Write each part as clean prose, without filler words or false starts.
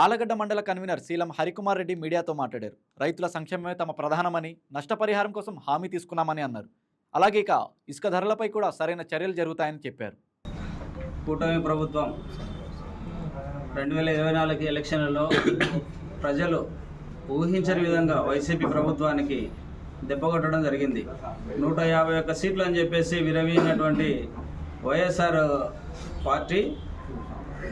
ఆలగడ్డ మండల కన్వీనర్ శీలం హరికుమార్ రెడ్డి మీడియాతో మాట్లాడారు. రైతుల సంక్షేమమే తమ ప్రధానమని, నష్టపరిహారం కోసం హామీ తీసుకున్నామని అన్నారు. అలాగే ఇసుక ధరలపై కూడా సరైన చర్యలు జరుగుతాయని చెప్పారు. కూటమి ప్రభుత్వం 2024 ఎలక్షన్లలో ప్రజలు ఊహించని విధంగా వైసీపీ ప్రభుత్వానికి దెబ్బకొట్టడం జరిగింది. 151 సీట్లు అని చెప్పేసి విరవీగినటువంటి వైఎస్ఆర్ పార్టీ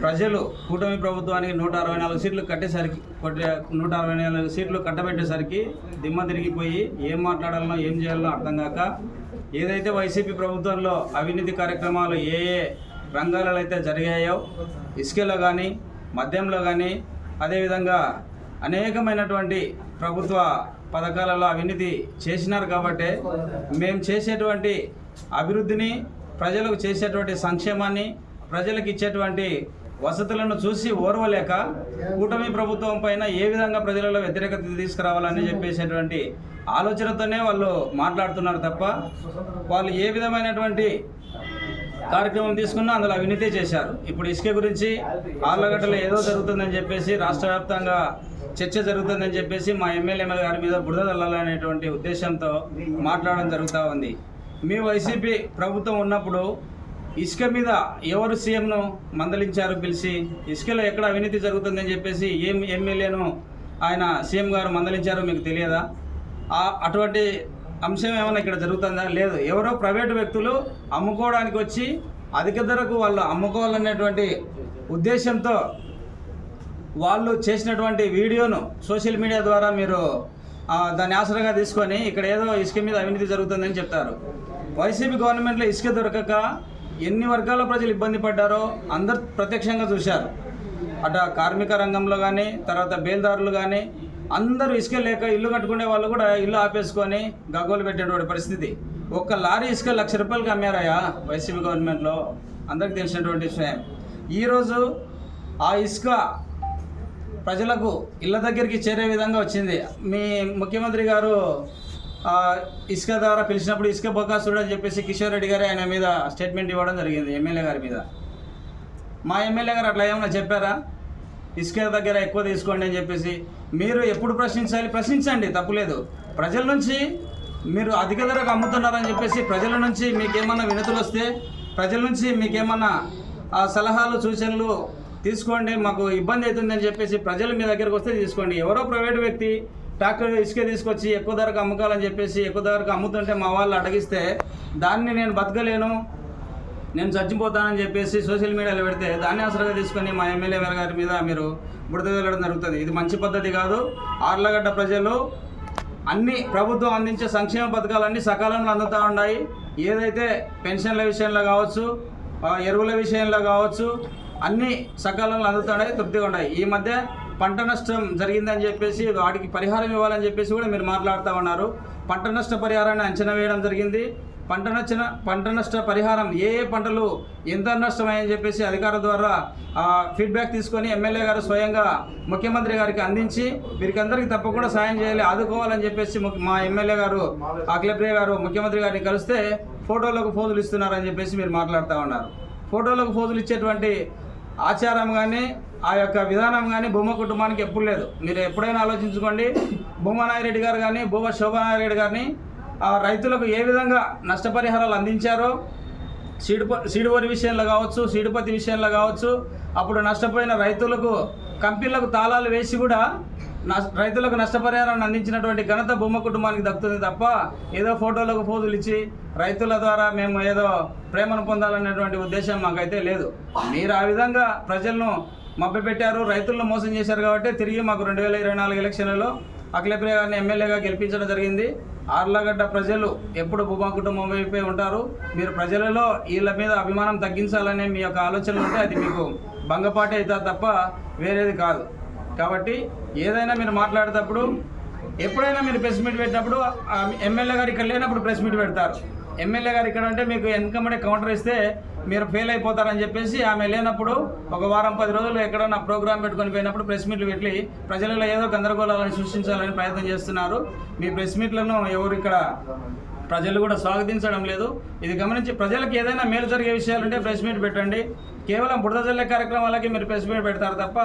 ప్రజలు కూటమి ప్రభుత్వానికి 164 సీట్లు కట్టేసరికి 164 సీట్లు కట్టబెట్టేసరికి దిమ్మ తిరిగిపోయి ఏం మాట్లాడాలనో ఏం చేయాలనో అర్థం కాక ఏదైతే వైసీపీ ప్రభుత్వంలో అవినీతి కార్యక్రమాలు ఏ రంగాలలో అయితే జరిగాయో ఇసుకలో కానీ మద్యంలో కానీ అదేవిధంగా అనేకమైనటువంటి ప్రభుత్వ పథకాలలో అవినీతి చేసినారు. కాబట్టి మేము చేసేటువంటి అభివృద్ధిని, ప్రజలకు చేసేటువంటి సంక్షేమాన్ని, ప్రజలకు ఇచ్చేటువంటి వసతులను చూసి ఓర్వలేక కూటమి ప్రభుత్వం పైన ఏ విధంగా ప్రజలలో వ్యతిరేకత తీసుకురావాలని చెప్పేసేటువంటి ఆలోచనతోనే వాళ్ళు మాట్లాడుతున్నారు తప్ప వాళ్ళు ఏ విధమైనటువంటి కార్యక్రమం తీసుకున్నా అందులో అవినీతి చేశారు. ఇప్పుడు ఇసుక గురించి ఆర్లగడ్డలో ఏదో జరుగుతుందని చెప్పేసి రాష్ట్ర వ్యాప్తంగా చర్చ జరుగుతుందని చెప్పేసి మా ఎమ్మెల్యే గారి మీద బురద చల్లాలనేటువంటి ఉద్దేశంతో మాట్లాడడం జరుగుతూ ఉంది. మీ వైసీపీ ప్రభుత్వం ఉన్నప్పుడు ఇసుక మీద ఎవరు సీఎంను మందలించారు పిలిచి? ఇసుకలో ఎక్కడ అవినీతి జరుగుతుందని చెప్పేసి ఏం ఎమ్మెల్యేను ఆయన సీఎం గారు మందలించారో మీకు తెలియదా? అటువంటి అంశం ఏమైనా ఇక్కడ జరుగుతుందా? లేదు. ఎవరో ప్రైవేటు వ్యక్తులు అమ్ముకోవడానికి వచ్చి అధిక ధరకు వాళ్ళు అమ్ముకోవాలనేటువంటి ఉద్దేశంతో వాళ్ళు చేసినటువంటి వీడియోను సోషల్ మీడియా ద్వారా మీరు దాన్ని ఆసరాగా తీసుకొని ఇక్కడ ఏదో ఇసుక మీద అవినీతి జరుగుతుందని చెప్తారు. వైసీపీ గవర్నమెంట్లో ఇసుక దొరకక ఎన్ని వర్గాల ప్రజలు ఇబ్బంది పడ్డారో అందరు ప్రత్యక్షంగా చూశారు. అటు కార్మిక రంగంలో కానీ, తర్వాత బేల్దారులు కానీ అందరూ ఇసుక లేక ఇల్లు కట్టుకునే వాళ్ళు కూడా ఇల్లు ఆపేసుకొని గగ్గోలు పెట్టేటువంటి పరిస్థితి. ఒక్క లారీ ఇసుక ₹1,00,000 అమ్మారయ్యా వైసీపీ గవర్నమెంట్లో, అందరికి తెలిసినటువంటి విషయం. ఈరోజు ఆ ఇసుక ప్రజలకు ఇళ్ళ దగ్గరికి చేరే విధంగా వచ్చింది. మీ ముఖ్యమంత్రి గారు ఇసుక ద్వారా పిలిచినప్పుడు ఇసుక బొకాసుడు అని చెప్పేసి కిషోర్ రెడ్డి గారు ఆయన మీద స్టేట్మెంట్ ఇవ్వడం జరిగింది, ఎమ్మెల్యే గారి మీద. మా ఎమ్మెల్యే గారు అట్లా ఏమైనా చెప్పారా? ఇసుక దగ్గర ఎక్కువ తీసుకోండి అని చెప్పేసి. మీరు ఎప్పుడు ప్రశ్నించాలి? ప్రశ్నించండి, తప్పులేదు. ప్రజల నుంచి మీరు అధిక ధరకు అమ్ముతున్నారని చెప్పేసి ప్రజల నుంచి మీకేమన్నా వినతులు వస్తే, ప్రజల నుంచి మీకేమన్నా సలహాలు సూచనలు తీసుకోండి, మాకు ఇబ్బంది అవుతుందని చెప్పేసి ప్రజలు మీ దగ్గరకు వస్తే తీసుకోండి. ఎవరో ప్రైవేటు వ్యక్తి ట్రాక్టర్ ఇసుక తీసుకొచ్చి ఎక్కువ ధరకు అమ్ముకోవాలని చెప్పేసి ఎక్కువ ధరకు అమ్ముతుంటే మా వాళ్ళు అడిగిస్తే దాన్ని నేను బతకలేను, నేను చచ్చిపోతానని చెప్పేసి సోషల్ మీడియాలో పెడితే దాన్ని ఆసరాగా తీసుకొని మా ఎమ్మెల్యే గారి మీద మీరు బురద వెళ్ళడం జరుగుతుంది. ఇది మంచి పద్ధతి కాదు. ఆర్లగడ్డ ప్రజలు అన్ని ప్రభుత్వం అందించే సంక్షేమ పథకాలన్నీ సకాలంలో అందుతూ ఉన్నాయి. ఏదైతే పెన్షన్ల విషయంలో కావచ్చు, ఎరువుల విషయంలో కావచ్చు, అన్నీ సకాలంలో అందుతున్నాయి, తృప్తిగా ఉన్నాయి. ఈ మధ్య పంట నష్టం జరిగిందని చెప్పేసి వాటికి పరిహారం ఇవ్వాలని చెప్పేసి కూడా మీరు మాట్లాడుతూ ఉన్నారు. పంట నష్ట పరిహారాన్ని అంచనా వేయడం జరిగింది. పంట నష్ట పరిహారం ఏ పంటలు ఎంత నష్టమని చెప్పేసి అధికారుల ద్వారా ఫీడ్బ్యాక్ తీసుకొని ఎమ్మెల్యే గారు స్వయంగా ముఖ్యమంత్రి గారికి అందించి వీరికందరికీ తప్పకుండా సాయం చేయాలి, ఆదుకోవాలని చెప్పేసి మా ఎమ్మెల్యే గారు అఖిలప్రియ గారు ముఖ్యమంత్రి గారిని కలిస్తే ఫోటోలకు ఫోజులు ఇస్తున్నారని చెప్పేసి మీరు మాట్లాడుతూ ఉన్నారు. ఫోటోలకు ఫోజులు ఇచ్చేటువంటి ఆచారం కానీ ఆ యొక్క విధానం కానీ భూమా కుటుంబానికి ఎప్పుడు లేదు. మీరు ఎప్పుడైనా ఆలోచించుకోండి. భూమానాయరెడ్డి గారు కానీ భూమా శోభానాయరెడ్డి గారిని రైతులకు ఏ విధంగా నష్టపరిహారాలు అందించారో, సీడువరి విషయంలో కావచ్చు, సీడుపతి విషయంలో కావచ్చు, అప్పుడు నష్టపోయిన రైతులకు కంపెనీలకు తాళాలు వేసి కూడా రైతులకు నష్టపరిహారాన్ని అందించినటువంటి ఘనత భూమా కుటుంబానికి దక్కుతుంది తప్ప ఏదో ఫోటోలకు ఫోజులు ఇచ్చి రైతుల ద్వారా మేము ఏదో ప్రేమను పొందాలనేటువంటి ఉద్దేశం మాకైతే లేదు. మీరు ఆ విధంగా ప్రజలను మభ్యపెట్టారు, రైతులను మోసం చేశారు. కాబట్టి తిరిగి మాకు 2024 ఎలక్షన్లలో అఖిలప్రియ గారిని ఎమ్మెల్యేగా గెలిపించడం జరిగింది. ఆర్లగడ్డ ప్రజలు ఎప్పుడు భూమా కుటుంబం వైపే ఉంటారు. మీరు ప్రజలలో వీళ్ళ మీద అభిమానం తగ్గించాలనే మీ యొక్క ఆలోచనలు ఉంటే అది మీకు భంగపాటే అవుతుంది తప్ప వేరేది కాదు. కాబట్టి ఏదైనా మీరు మాట్లాడేటప్పుడు, ఎప్పుడైనా మీరు ప్రెస్ మీట్ పెట్టినప్పుడు ఎమ్మెల్యే గారు ఇక్కడ లేనప్పుడు ప్రెస్ మీట్ పెడతారు. ఎమ్మెల్యే గారు ఇక్కడ అంటే మీకు వెనకమ్మడే కౌంటర్ ఇస్తే మీరు ఫెయిల్ అయిపోతారని చెప్పేసి ఆమె లేనప్పుడు ఒక వారం 10 రోజులు ఎక్కడన్నా ప్రోగ్రామ్ పెట్టుకొని పోయినప్పుడు ప్రెస్ మీట్లు పెట్టి ప్రజలలో ఏదో గందరగోళాలను సృష్టించాలని ప్రయత్నం చేస్తున్నారు. మీ ప్రెస్ మీట్లను ఎవరు ఇక్కడ ప్రజలు కూడా స్వాగతించడం లేదు. ఇది గమనించి ప్రజలకు ఏదైనా మేలు జరిగే విషయాలు ఉంటే ప్రెస్ మీట్ పెట్టండి. కేవలం బురద జల్లే కార్యక్రమాలకి మీరు ప్రెస్ మీట్ పెడతారు తప్ప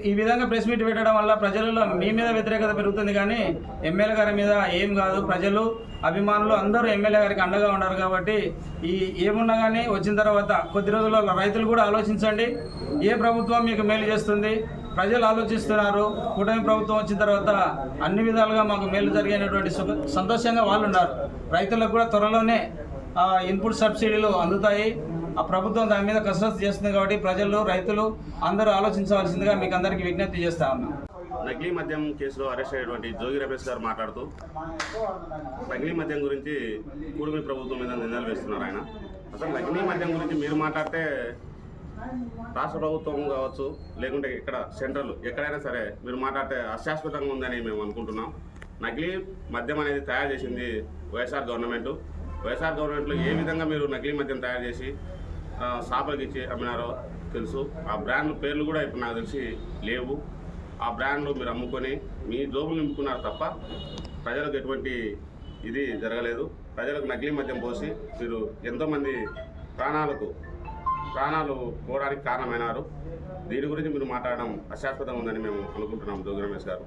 ఈ విధంగా ప్రెస్ మీట్ పెట్టడం వల్ల ప్రజలలో మీ మీద వ్యతిరేకత పెరుగుతుంది, కానీ ఎమ్మెల్యే గారి మీద ఏం కాదు. ప్రజలు, అభిమానులు అందరూ ఎమ్మెల్యే గారికి అండగా ఉన్నారు. కాబట్టి ఏమున్నా కానీ వచ్చిన తర్వాత కొద్ది రోజుల్లో రైతులు కూడా ఆలోచించండి, ఏ ప్రభుత్వం మీకు మేలు చేస్తుంది. ప్రజలు ఆలోచిస్తున్నారు. కూటమి ప్రభుత్వం వచ్చిన తర్వాత అన్ని విధాలుగా మాకు మేలు జరిగినటువంటి సంతోషంగా వాళ్ళు ఉన్నారు. రైతులకు కూడా త్వరలోనే ఇన్పుట్ సబ్సిడీలు అందుతాయి. ఆ ప్రభుత్వం దాని మీద కసరత్తు చేస్తుంది. కాబట్టి ప్రజలు, రైతులు అందరూ ఆలోచించవలసిందిగా మీకు అందరికీ విజ్ఞప్తి చేస్తా ఉన్నాం. నకిలీ మద్యం కేసులో అరెస్ట్ అయినటువంటి జోగి రమేష్ గారు మాట్లాడుతూ నకిలీ మద్యం గురించి కూటమి ప్రభుత్వం మీద నిందలు వేస్తున్నారు. ఆయన అసలు నకిలీ మద్యం గురించి మీరు మాట్లాడితే రాష్ట్ర ప్రభుత్వం కావచ్చు, లేకుంటే ఇక్కడ సెంట్రల్ ఎక్కడైనా సరే మీరు మాట్లాడితే అశాశ్వతంగా ఉందని మేము అనుకుంటున్నాం. నకిలీ మద్యం అనేది తయారు చేసింది వైఎస్ఆర్ గవర్నమెంట్. వైఎస్ఆర్ గవర్నమెంట్లో ఏ విధంగా మీరు నకిలీ మద్యం తయారు చేసి షాపులకు ఇచ్చి అమ్మినారో తెలుసు. ఆ బ్రాండ్ పేర్లు కూడా ఇప్పుడు నాకు తెలిసి లేవు. ఆ బ్రాండ్లు మీరు అమ్ముకొని మీ జోబులు నింపుకున్నారు తప్ప ప్రజలకు ఎటువంటి ఇది జరగలేదు. ప్రజలకు నకిలీ మద్యం పోసి మీరు ఎంతోమంది ప్రాణాలు పోవడానికి కారణమైనారు. దీని గురించి మీరు మాట్లాడడం అశాశ్వతంగా ఉందని మేము అనుకుంటున్నాం జోగి రమేష్ గారు.